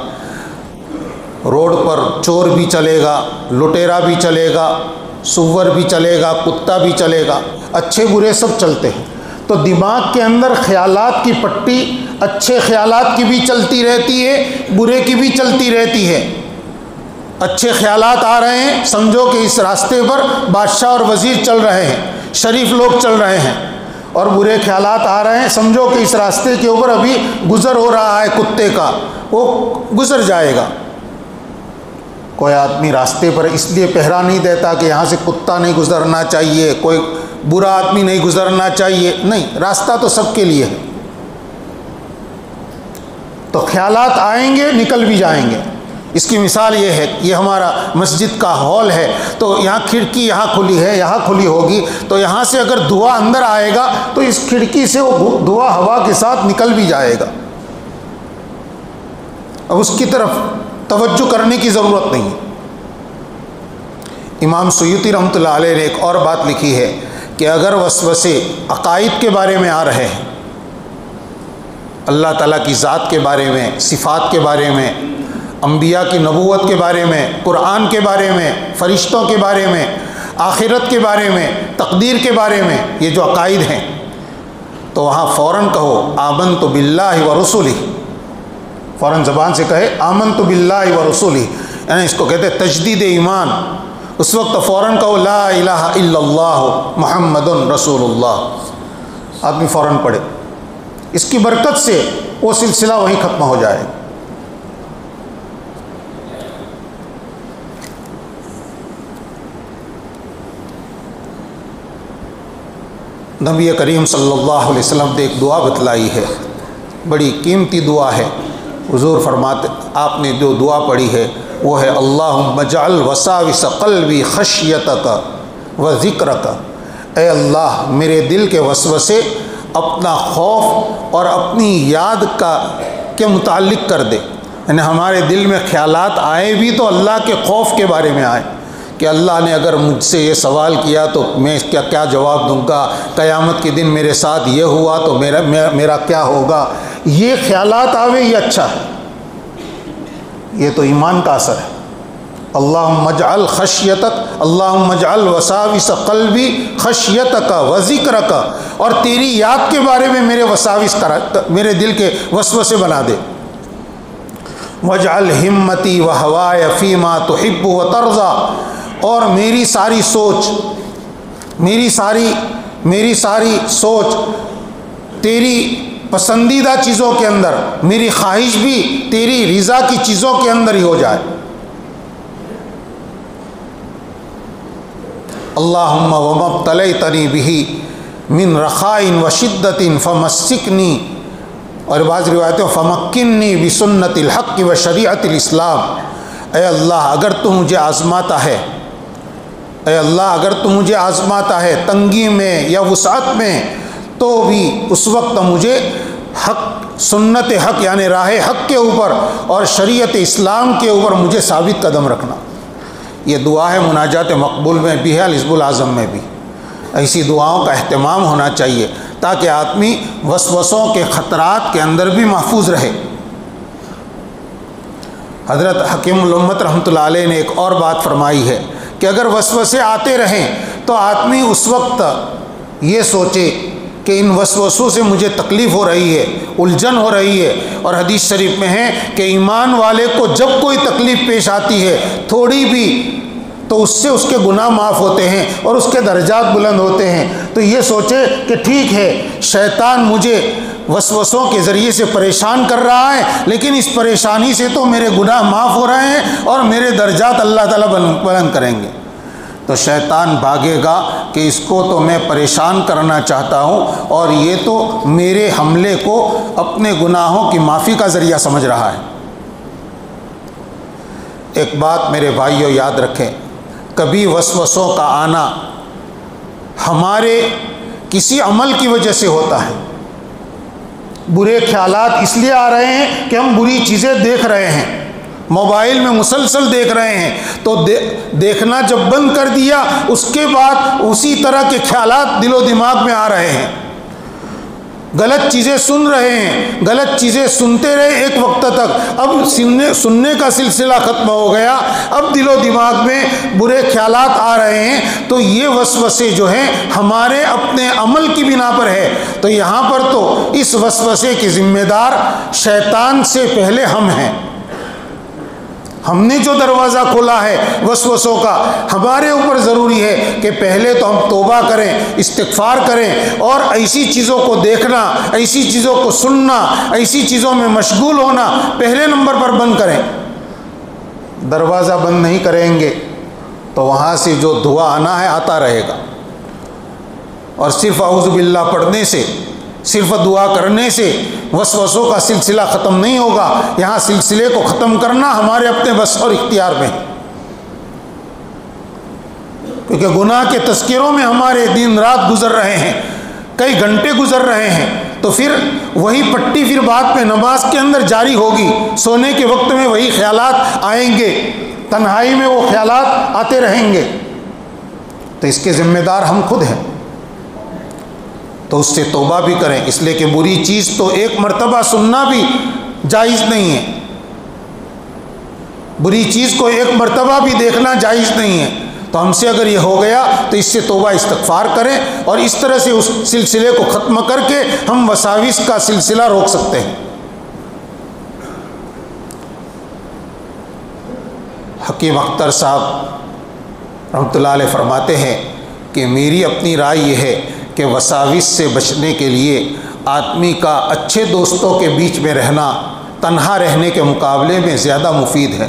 روڈ پر چور بھی چلے گا، لٹیرا بھی چلے گا، سور بھی چلے گا، کتا بھی چلے گا، اچھے برے سب چلتے ہیں. تو دماغ کے اندر خیالات کی پٹی اچھے خیالات کی بھی چلتی رہتی ہے، برے کی بھی چلتی رہتی ہے. اچھے خیالات آ رہے ہیں، سمجھو کہ اس راستے پر بادشاہ اور وزیر چل رہے ہیں، شریف لوگ چل رہے ہیں. اور برے خیالات آ رہے ہیں، سمجھو کہ اس راستے کے اوپر ابھی گزر ہو رہا ہے کتے کا، وہ گزر جائے گا. کوئی آدمی راستے پر اس لیے پہرا نہیں دیتا کہ یہاں سے کتا نہیں گزرنا چاہیے، کوئی برا آدمی نہیں گزرنا چاہیے، نہیں، راستہ تو سب کے لیے ہے. تو خیالات آئیں گے، نکل بھی جائیں گے. اس کی مثال یہ ہے، یہ ہمارا مسجد کا ہال ہے، تو یہاں کھڑکی یہاں کھلی ہے، یہاں کھلی ہوگی، تو یہاں سے اگر دھواں اندر آئے گا تو اس کھڑکی سے وہ دھواں ہوا کے ساتھ نکل بھی جائے گا. اب اس کی طرف توجہ کرنے کی ضرورت نہیں. امام سیوطی رحمۃ اللہ علیہ نے ایک اور بات لکھی ہے کہ اگر وسوسے عقائد کے بارے میں آ رہے ہیں، اللہ تعالیٰ کی ذات کے بارے میں، صفات کے بارے میں، انبیاء کی نبوت کے بارے میں، قرآن کے بارے میں، فرشتوں کے بارے میں، آخرت کے بارے میں، تقدیر کے بارے میں، یہ جو عقائد ہیں، تو وہاں فوراً کہو آمنت باللہ و رسولہ. فوراً زبان سے کہے آمنت باللہ و رسولہ، یعنی اس کو کہتے ہیں تجدید ایمان. اس وقت فوراً کہو لا الہ الا اللہ محمد رسول اللہ. آدمی فوراً پڑھے، اس کی برکت سے وہ سلسلہ وہیں ختم ہو جائے. نبی کریم صلی اللہ علیہ وسلم نے ایک دعا بتلائی ہے، بڑی قیمتی دعا ہے۔ حضور فرماتے، آپ نے جو دعا پڑھی ہے وہ ہے اللہم اجعل وساوس قلبی خشیتک و ذکرک۔ اے اللہ میرے دل کے وسوسے اپنا خوف اور اپنی یاد کے متعلق کر دے، یعنی ہمارے دل میں خیالات آئے بھی تو اللہ کے خوف کے بارے میں آئے کہ اللہ نے اگر مجھ سے یہ سوال کیا تو میں کیا جواب دوں گا، قیامت کے دن میرے ساتھ یہ ہوا تو میرا کیا ہوگا، یہ خیالات آوے یہ اچھا ہے، یہ تو ایمان کا اثر ہے۔ اللہم اجعل خشیتک، اللہم اجعل وساوس قلبی خشیتک و ذکرک، اور تیری یاد کے بارے میں میرے وساوس میرے دل کے وسوسے بنا دے۔ وجعل ہمتی و ہوائے فیما تحب و ترضا، اور میری ساری سوچ تیری پسندیدہ چیزوں کے اندر، میری خواہش بھی تیری رضا کی چیزوں کے اندر ہی ہو جائے۔ اللہم وما ابتلیتنی بہ من رخاء و شدۃ فمسکنی، اور بعض روایتوں فمکنی بسنت الحق و شریعت الاسلام۔ اے اللہ اگر تو مجھے آزماتا ہے، اے اللہ اگر تو مجھے آزماتا ہے تنگی میں یا وسعت میں، تو بھی اس وقت مجھے حق، سنت حق یعنی راہ حق کے اوپر اور شریعت اسلام کے اوپر مجھے ثابت قدم رکھنا۔ یہ دعا ہے مناجات مقبول میں بھی ہے، الحزب العظم میں بھی۔ ایسی دعاؤں کا اہتمام ہونا چاہیے تاکہ آدمی وسوسوں کے خطرات کے اندر بھی محفوظ رہے۔ حضرت حکیم الامت رحمۃ اللہ علیہ نے ایک اور بات فرمائی ہے کہ اگر وسوسے آتے رہیں تو آدمی اس وقت یہ سوچے کہ ان وسوسوں سے مجھے تکلیف ہو رہی ہے، الجھن ہو رہی ہے، اور حدیث شریف میں ہے کہ ایمان والے کو جب کوئی تکلیف پیش آتی ہے تھوڑی بھی تو اس سے اس کے گناہ معاف ہوتے ہیں اور اس کے درجات بلند ہوتے ہیں۔ تو یہ سوچے کہ ٹھیک ہے شیطان مجھے وسوسوں کے ذریعے سے پریشان کر رہا ہے، لیکن اس پریشانی سے تو میرے گناہ معاف ہو رہے ہیں اور میرے درجات اللہ تعالیٰ بلند کریں گے۔ تو شیطان بھاگے گا کہ اس کو تو میں پریشان کرنا چاہتا ہوں اور یہ تو میرے حملے کو اپنے گناہوں کی معافی کا ذریعہ سمجھ رہا ہے۔ ایک بات میرے بھائیوں یاد رکھیں، کبھی وسوسوں کا آنا ہمارے کسی عمل کی وجہ سے ہوتا ہے۔ برے خیالات اس لیے آ رہے ہیں کہ ہم بری چیزیں دیکھ رہے ہیں، موبائل میں مسلسل دیکھ رہے ہیں، تو دیکھنا جب بند کر دیا اس کے بعد اسی طرح کے خیالات دل و دماغ میں آ رہے ہیں۔ غلط چیزیں سن رہے ہیں، غلط چیزیں سنتے رہے ایک وقت تک، اب سننے کا سلسلہ ختم ہو گیا، اب دل و دماغ میں برے خیالات آ رہے ہیں، تو یہ وسوسے جو ہیں ہمارے اپنے عمل کی بنا پر ہے۔ تو یہاں پر تو اس وسوسے کے ذمہ دار شیطان سے پہلے ہم ہیں۔ ہم نے جو دروازہ کھولا ہے وسوسوں کا، ہمارے اوپر ضروری ہے کہ پہلے تو ہم توبہ کریں، استغفار کریں، اور ایسی چیزوں کو دیکھنا، ایسی چیزوں کو سننا، ایسی چیزوں میں مشغول ہونا پہلے نمبر پر بند کریں۔ دروازہ بند نہیں کریں گے تو وہاں سے جو دعا آنا ہے آتا رہے گا، اور صرف اعوذ باللہ پڑھنے سے، صرف دعا کرنے سے وسوسوں کا سلسلہ ختم نہیں ہوگا۔ یہاں سلسلے کو ختم کرنا ہمارے اپنے بس اور اختیار میں ہے، کیونکہ گناہ کے تذکروں میں ہمارے دن رات گزر رہے ہیں، کئی گھنٹے گزر رہے ہیں، تو پھر وہی پٹی پھر بعد میں نماز کے اندر جاری ہوگی، سونے کے وقت میں وہی خیالات آئیں گے، تنہائی میں وہ خیالات آتے رہیں گے۔ تو اس کے ذمہ دار ہم خود ہیں، تو اس سے توبہ بھی کریں، اس لیے کہ بری چیز تو ایک مرتبہ سننا بھی جائز نہیں ہے، بری چیز کو ایک مرتبہ بھی دیکھنا جائز نہیں ہے۔ تو ہم سے اگر یہ ہو گیا تو اس سے توبہ استغفار کریں، اور اس طرح سے اس سلسلے کو ختم کر کے ہم وساوس کا سلسلہ روک سکتے ہیں۔ حکیم اختر صاحب رحمۃ اللہ علیہ فرماتے ہیں کہ میری اپنی رائے یہ ہے کہ وساوس سے بچنے کے لیے آدمی کا اچھے دوستوں کے بیچ میں رہنا تنہا رہنے کے مقابلے میں زیادہ مفید ہے۔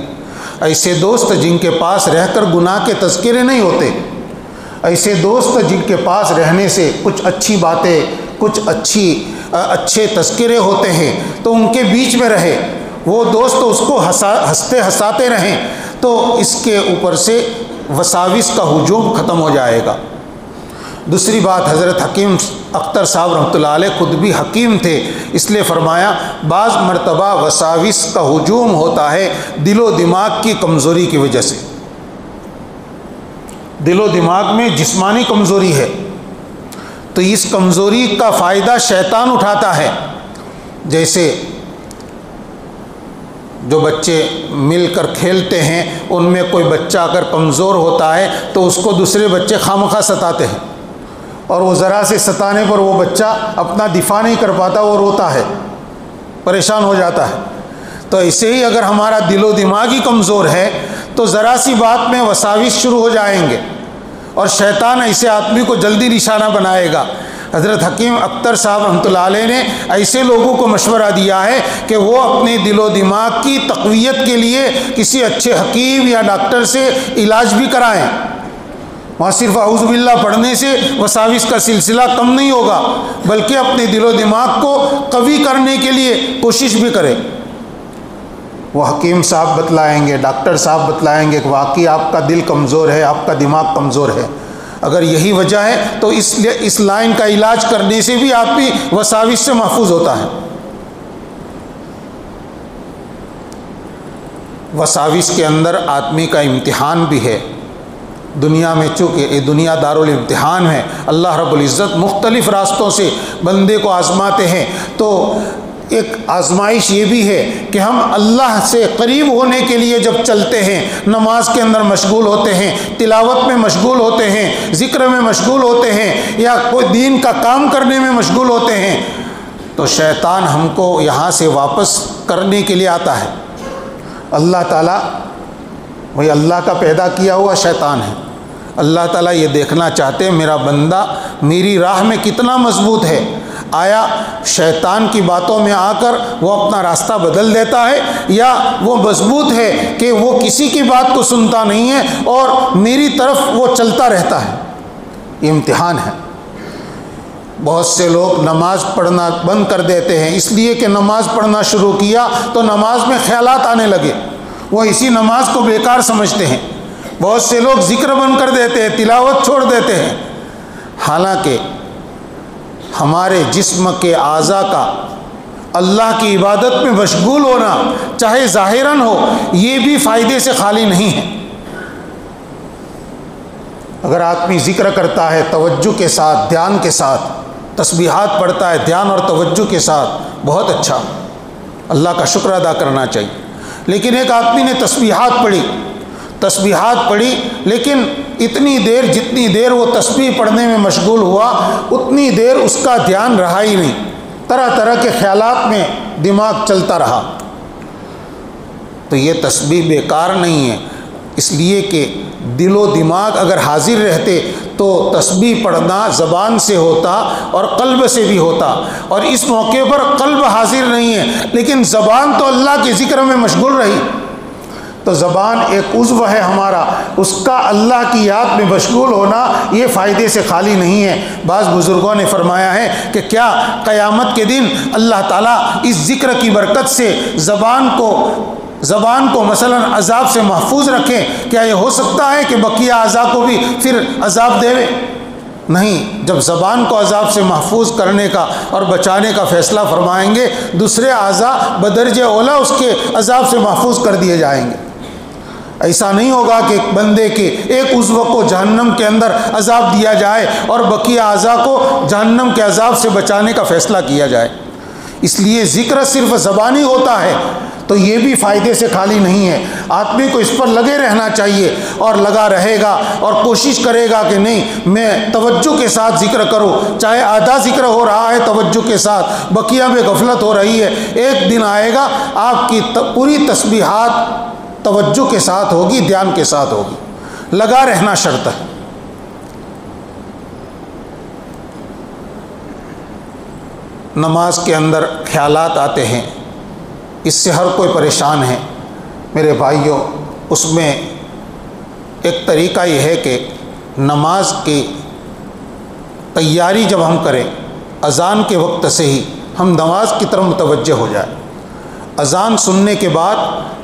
ایسے دوست جن کے پاس رہ کر گناہ کے تذکرے نہیں ہوتے، ایسے دوست جن کے پاس رہنے سے کچھ اچھی باتیں، کچھ اچھے تذکرے ہوتے ہیں تو ان کے بیچ میں رہے، وہ دوست اس کو ہنستے ہنساتے رہیں، تو اس کے اوپر سے وساوس کا ہجوم ختم ہو جائے گا۔ دوسری بات، حضرت حکیم اختر صاحب رحمۃ اللہ علیہ خود بھی حکیم تھے، اس لیے فرمایا بعض مرتبہ وساوس کا ہجوم ہوتا ہے دل و دماغ کی کمزوری کی وجہ سے۔ دل و دماغ میں جسمانی کمزوری ہے تو اس کمزوری کا فائدہ شیطان اٹھاتا ہے۔ جیسے جو بچے مل کر کھیلتے ہیں، ان میں کوئی بچہ اگر کمزور ہوتا ہے تو اس کو دوسرے بچے خواہ ستاتے ہیں، اور وہ ذرا سے ستانے پر وہ بچہ اپنا دفاع نہیں کر پاتا، وہ روتا ہے، پریشان ہو جاتا ہے۔ تو ایسے ہی اگر ہمارا دل و دماغ ہی کمزور ہے تو ذرا سی بات میں وساوس شروع ہو جائیں گے، اور شیطان ایسے آدمی کو جلدی نشانہ بنائے گا۔ حضرت حکیم اختر صاحب رحمۃ اللہ علیہ نے ایسے لوگوں کو مشورہ دیا ہے کہ وہ اپنے دل و دماغ کی تقویت کے لیے کسی اچھے حکیم یا ڈاکٹر سے علاج بھی کرائیں۔ وہاں صرف اعوذ باللہ پڑھنے سے وساوس کا سلسلہ کم نہیں ہوگا، بلکہ اپنے دل و دماغ کو قوی کرنے کے لیے کوشش بھی کرے۔ وہ حکیم صاحب بتلائیں گے، ڈاکٹر صاحب بتلائیں گے کہ واقعی آپ کا دل کمزور ہے، آپ کا دماغ کمزور ہے۔ اگر یہی وجہ ہے تو اس لائن کا علاج کرنے سے بھی آدمی وساوس سے محفوظ ہوتا ہے۔ وساوس کے اندر آدمی کا امتحان بھی ہے۔ دنیا میں چونکہ یہ دنیا دارالامتحان ہے، اللہ رب العزت مختلف راستوں سے بندے کو آزماتے ہیں، تو ایک آزمائش یہ بھی ہے کہ ہم اللہ سے قریب ہونے کے لیے جب چلتے ہیں، نماز کے اندر مشغول ہوتے ہیں، تلاوت میں مشغول ہوتے ہیں، ذکر میں مشغول ہوتے ہیں، یا کوئی دین کا کام کرنے میں مشغول ہوتے ہیں، تو شیطان ہم کو یہاں سے واپس کرنے کے لیے آتا ہے۔ اللہ تعالیٰ وہی اللہ کا پیدا کیا ہوا شیطان ہے۔ اللہ تعالیٰ یہ دیکھنا چاہتے ہیں میرا بندہ میری راہ میں کتنا مضبوط ہے، آیا شیطان کی باتوں میں آ کر وہ اپنا راستہ بدل دیتا ہے، یا وہ مضبوط ہے کہ وہ کسی کی بات کو سنتا نہیں ہے اور میری طرف وہ چلتا رہتا ہے۔ یہ امتحان ہے۔ بہت سے لوگ نماز پڑھنا بند کر دیتے ہیں، اس لیے کہ نماز پڑھنا شروع کیا تو نماز میں خیالات آنے لگے، وہ اسی نماز کو بیکار سمجھتے ہیں۔ بہت سے لوگ ذکر بند کر دیتے ہیں، تلاوت چھوڑ دیتے ہیں، حالانکہ ہمارے جسم کے اعضاء کا اللہ کی عبادت میں مشغول ہونا، چاہے ظاہراً ہو، یہ بھی فائدے سے خالی نہیں ہے۔ اگر آدمی ذکر کرتا ہے توجہ کے ساتھ، دھیان کے ساتھ، تسبیحات پڑھتا ہے دھیان اور توجہ کے ساتھ، بہت اچھا، اللہ کا شکر ادا کرنا چاہیے۔ لیکن ایک آدمی نے تسبیحات پڑھی لیکن اتنی دیر جتنی دیر وہ تسبیح پڑھنے میں مشغول ہوا، اتنی دیر اس کا دھیان رہا ہی نہیں، طرح طرح کے خیالات میں دماغ چلتا رہا، تو یہ تسبیح بیکار نہیں ہے، اس لیے کہ دل و دماغ اگر حاضر رہتے تو تسبیح پڑھنا زبان سے ہوتا اور قلب سے بھی ہوتا، اور اس موقع پر قلب حاضر نہیں ہے لیکن زبان تو اللہ کے ذکر میں مشغول رہی، تو زبان ایک عضو ہے ہمارا، اس کا اللہ کی یاد میں مشغول ہونا یہ فائدے سے خالی نہیں ہے۔ بعض بزرگوں نے فرمایا ہے کہ کیا قیامت کے دن اللہ تعالیٰ اس ذکر کی برکت سے زبان کو مثلا عذاب سے محفوظ رکھیں؟ کیا یہ ہو سکتا ہے کہ بقیہ اعضاء کو بھی پھر عذاب دے؟ نہیں، جب زبان کو عذاب سے محفوظ کرنے کا اور بچانے کا فیصلہ فرمائیں گے، دوسرے اعضاء بدرجہ اولا اس کے عذاب سے محفوظ کر دیے جائیں گے۔ ایسا نہیں ہوگا کہ بندے کے ایک عضو کو جہنم کے اندر عذاب دیا جائے اور بقیہ اعضاء کو جہنم کے عذاب سے بچانے کا فیصلہ کیا جائے۔ اس لیے ذکر صرف زبانی ہوتا ہے تو یہ بھی فائدے سے خالی نہیں ہے، آدمی کو اس پر لگے رہنا چاہیے، اور لگا رہے گا اور کوشش کرے گا کہ نہیں میں توجہ کے ساتھ ذکر کروں، چاہے آدھا ذکر ہو رہا ہے توجہ کے ساتھ، بقیہ میں غفلت ہو رہی ہے، ایک دن آئے گا آپ کی پوری تسبیحات توجہ کے ساتھ ہوگی، دھیان کے ساتھ ہوگی، لگا رہنا شرط ہے۔ نماز کے اندر خیالات آتے ہیں، اس سے ہر کوئی پریشان ہے میرے بھائیوں۔ اس میں ایک طریقہ یہ ہے کہ نماز کی تیاری جب ہم کریں اذان کے وقت سے ہی ہم نماز کی طرف متوجہ ہو جائیں. اذان سننے کے بعد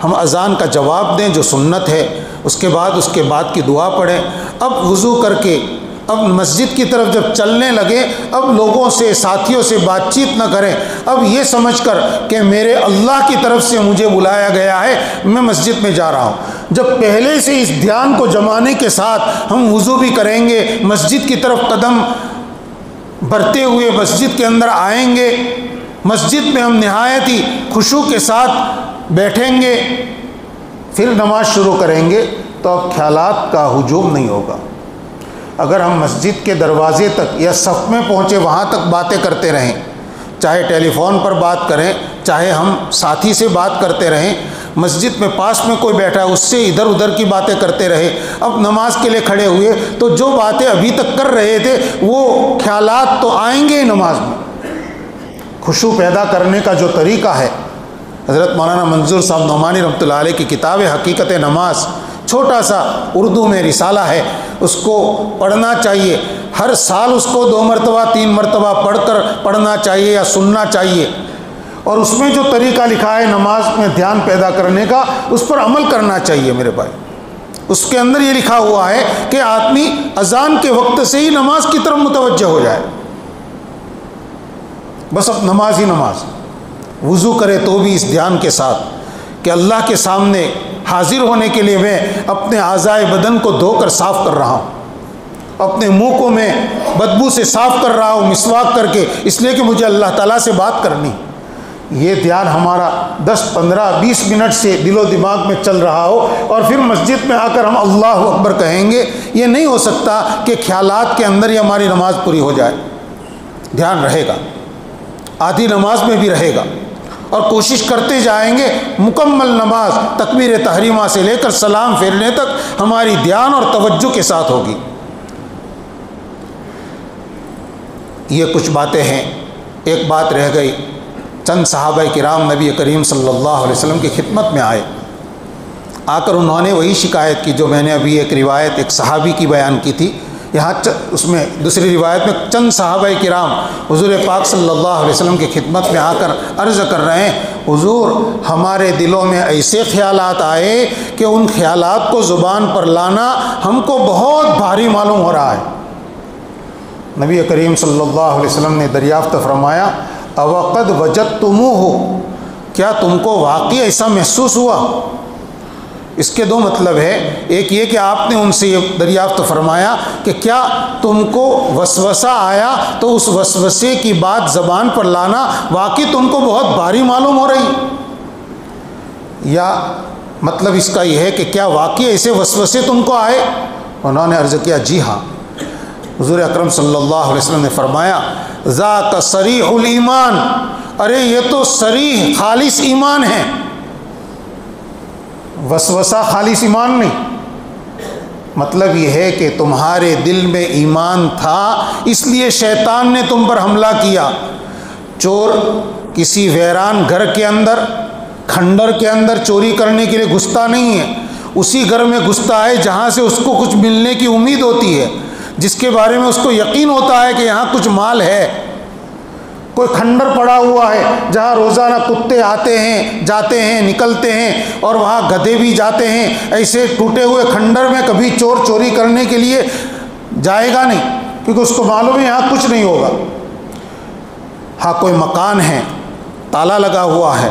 ہم اذان کا جواب دیں جو سنت ہے، اس کے بعد کی دعا پڑھیں. اب وضو کر کے اب مسجد کی طرف جب چلنے لگے، اب لوگوں سے ساتھیوں سے بات چیت نہ کریں، اب یہ سمجھ کر کہ میرے اللہ کی طرف سے مجھے بلایا گیا ہے، میں مسجد میں جا رہا ہوں. جب پہلے سے اس دھیان کو جمانے کے ساتھ ہم وضو بھی کریں گے، مسجد کی طرف قدم بڑھتے ہوئے مسجد کے اندر آئیں گے، مسجد میں ہم نہایت ہی خشوع کے ساتھ بیٹھیں گے، پھر نماز شروع کریں گے، تو اب خیالات کا ہجوم نہیں ہوگا. اگر ہم مسجد کے دروازے تک یا صف میں پہنچے وہاں تک باتیں کرتے رہیں، چاہے ٹیلی فون پر بات کریں، چاہے ہم ساتھی سے بات کرتے رہیں، مسجد میں پاس میں کوئی بیٹھا ہے اس سے ادھر ادھر کی باتیں کرتے رہے، اب نماز کے لیے کھڑے ہوئے تو جو باتیں ابھی تک کر رہے تھے وہ خیالات تو آئیں گے نماز میں. خشوع پیدا کرنے کا جو طریقہ ہے، حضرت مولانا منظور صاحب نعمانی رحمۃ اللہ علیہ کی کتاب حقیقت نماز، چھوٹا سا اردو میں رسالہ ہے، اس کو پڑھنا چاہیے. ہر سال اس کو 2 مرتبہ 3 مرتبہ پڑھ کر پڑھنا چاہیے یا سننا چاہیے. اور اس میں جو طریقہ لکھا ہے نماز میں دھیان پیدا کرنے کا، اس پر عمل کرنا چاہیے میرے بھائی. اس کے اندر یہ لکھا ہوا ہے کہ آدمی اذان کے وقت سے ہی نماز کی طرف متوجہ ہو جائے، بس اب نماز ہی نماز. وضو کرے تو بھی اس دھیان کے ساتھ کہ اللہ کے سامنے حاضر ہونے کے لیے میں اپنے اعضائے بدن کو دھو کر صاف کر رہا ہوں، اپنے منہ کو میں بدبو سے صاف کر رہا ہوں مسواک کر کے، اس لیے کہ مجھے اللہ تعالیٰ سے بات کرنی. یہ دھیان ہمارا 10 15 20 منٹ سے دل و دماغ میں چل رہا ہو اور پھر مسجد میں آ کر ہم اللہ اکبر کہیں گے، یہ نہیں ہو سکتا کہ خیالات کے اندر ہی ہماری نماز پوری ہو جائے. دھیان رہے گا، آدھی نماز میں بھی رہے گا، اور کوشش کرتے جائیں گے مکمل نماز تکبیر تحریمہ سے لے کر سلام پھیرنے تک ہماری دھیان اور توجہ کے ساتھ ہوگی. یہ کچھ باتیں ہیں. ایک بات رہ گئی، چند صحابہ کرام نبی کریم صلی اللہ علیہ وسلم کی خدمت میں آئے، آ کر انہوں نے وہی شکایت کی جو میں نے ابھی ایک روایت ایک صحابی کی بیان کی تھی. یہاں اس میں دوسری روایت میں چند صحابہ کرام حضور پاک صلی اللہ علیہ وسلم کی خدمت میں آ کر عرض کر رہے ہیں، حضور ہمارے دلوں میں ایسے خیالات آئے کہ ان خیالات کو زبان پر لانا ہم کو بہت بھاری معلوم ہو رہا ہے. نبی کریم صلی اللہ علیہ وسلم نے دریافت فرمایا، اوقد وجدتموہ، کیا تم کو واقعی ایسا محسوس ہوا؟ اس کے 2 مطلب ہے. ایک یہ کہ آپ نے ان سے یہ دریافت فرمایا کہ کیا تم کو وسوسہ آیا تو اس وسوسے کی بات زبان پر لانا واقعی تم کو بہت بھاری معلوم ہو رہی، یا مطلب اس کا یہ ہے کہ کیا واقعی ایسے وسوسے تم کو آئے؟ انہوں نے عرض کیا جی ہاں. حضور اکرم صلی اللہ علیہ وسلم نے فرمایا، ذاک صریح الایمان، ارے یہ تو صریح خالص ایمان ہے، وسوسہ خالص ایمان نہیں. مطلب یہ ہے کہ تمہارے دل میں ایمان تھا، اس لیے شیطان نے تم پر حملہ کیا. چور کسی ویران گھر کے اندر، کھنڈر کے اندر چوری کرنے کے لیے گھستا نہیں ہے، اسی گھر میں گھستا ہے جہاں سے اس کو کچھ ملنے کی امید ہوتی ہے، جس کے بارے میں اس کو یقین ہوتا ہے کہ یہاں کچھ مال ہے. کوئی کھنڈر پڑا ہوا ہے جہاں روزانہ کتے آتے ہیں جاتے ہیں نکلتے ہیں، اور وہاں گدھے بھی جاتے ہیں، ایسے ٹوٹے ہوئے کھنڈر میں کبھی چور چوری کرنے کے لیے جائے گا نہیں، کیونکہ اس کو معلوم ہے یہاں کچھ نہیں ہوگا. ہاں کوئی مکان ہے، تالا لگا ہوا ہے،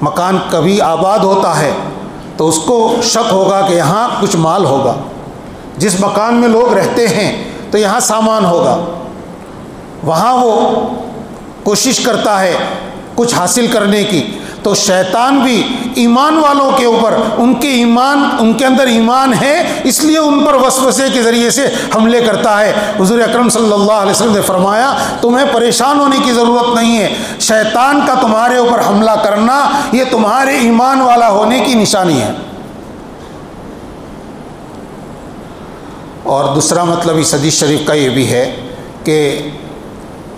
مکان کبھی آباد ہوتا ہے تو اس کو شک ہوگا کہ یہاں کچھ مال ہوگا، جس مکان میں لوگ رہتے ہیں تو یہاں سامان ہوگا، وہاں وہ کوشش کرتا ہے کچھ حاصل کرنے کی. تو شیطان بھی ایمان والوں کے اوپر ان کے اندر ایمان ہے، اس لیے ان پر وسوسے کے ذریعے سے حملے کرتا ہے. حضور اکرم صلی اللہ علیہ وسلم نے فرمایا، تمہیں پریشان ہونے کی ضرورت نہیں ہے، شیطان کا تمہارے اوپر حملہ کرنا یہ تمہارے ایمان والا ہونے کی نشانی ہے. اور دوسرا مطلب اس حدیث شریف کا یہ بھی ہے کہ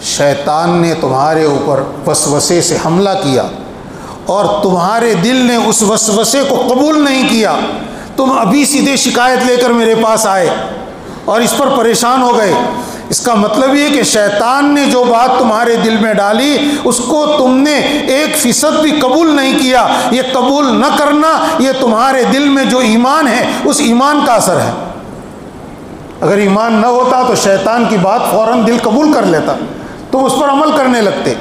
شیطان نے تمہارے اوپر وسوسے سے حملہ کیا اور تمہارے دل نے اس وسوسے کو قبول نہیں کیا، تم ابھی سیدھے شکایت لے کر میرے پاس آئے اور اس پر پریشان ہو گئے۔ اس کا مطلب یہ کہ شیطان نے جو بات تمہارے دل میں ڈالی اس کو تم نے 1% بھی قبول نہیں کیا۔ یہ قبول نہ کرنا یہ تمہارے دل میں جو ایمان ہے اس ایمان کا اثر ہے۔ اگر ایمان نہ ہوتا تو شیطان کی بات فوراً دل قبول کر لیتا، تم اس پر عمل کرنے لگتے۔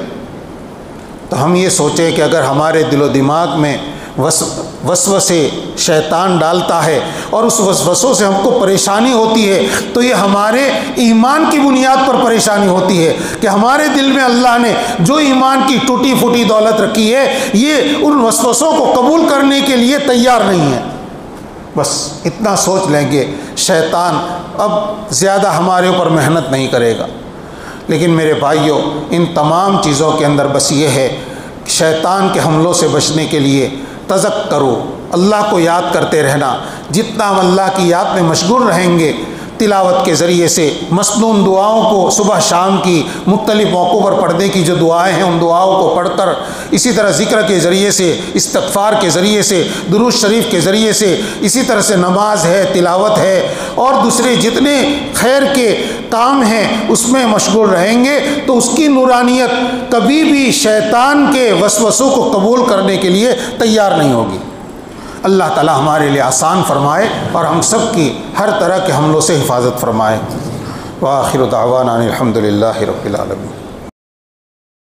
تو ہم یہ سوچیں کہ اگر ہمارے دل و دماغ میں وسوسے شیطان ڈالتا ہے اور اس وسوسوں سے ہم کو پریشانی ہوتی ہے تو یہ ہمارے ایمان کی بنیاد پر پریشانی ہوتی ہے کہ ہمارے دل میں اللہ نے جو ایمان کی ٹوٹی پھوٹی دولت رکھی ہے یہ ان وسوسوں کو قبول کرنے کے لیے تیار نہیں ہے۔ بس اتنا سوچ لیں گے شیطان اب زیادہ ہمارے اوپر محنت نہیں کرے گا۔ لیکن میرے بھائیوں، ان تمام چیزوں کے اندر بس یہ ہے کہ شیطان کے حملوں سے بچنے کے لیے تذکرو، اللہ کو یاد کرتے رہنا۔ جتنا ہم اللہ کی یاد میں مشغول رہیں گے، تلاوت کے ذریعے سے مسنون دعاؤں کو صبح شام کی مختلف موقعوں پر پڑھنے کی جو دعائیں ہیں ان دعاؤں کو پڑھ کر، اسی طرح ذکر کے ذریعے سے، استغفار کے ذریعے سے، درود شریف کے ذریعے سے، اسی طرح سے نماز ہے، تلاوت ہے اور دوسرے جتنے خیر کے کام ہیں اس میں مشغول رہیں گے تو اس کی نورانیت کبھی بھی شیطان کے وسوسوں کو قبول کرنے کے لیے تیار نہیں ہوگی۔ اللہ تعالی ہمارے لیے آسان فرمائے اور ہم سب کی ہر طرح کے حملوں سے حفاظت فرمائے۔ وآخر دعوانا الحمد للہ رب العالمین۔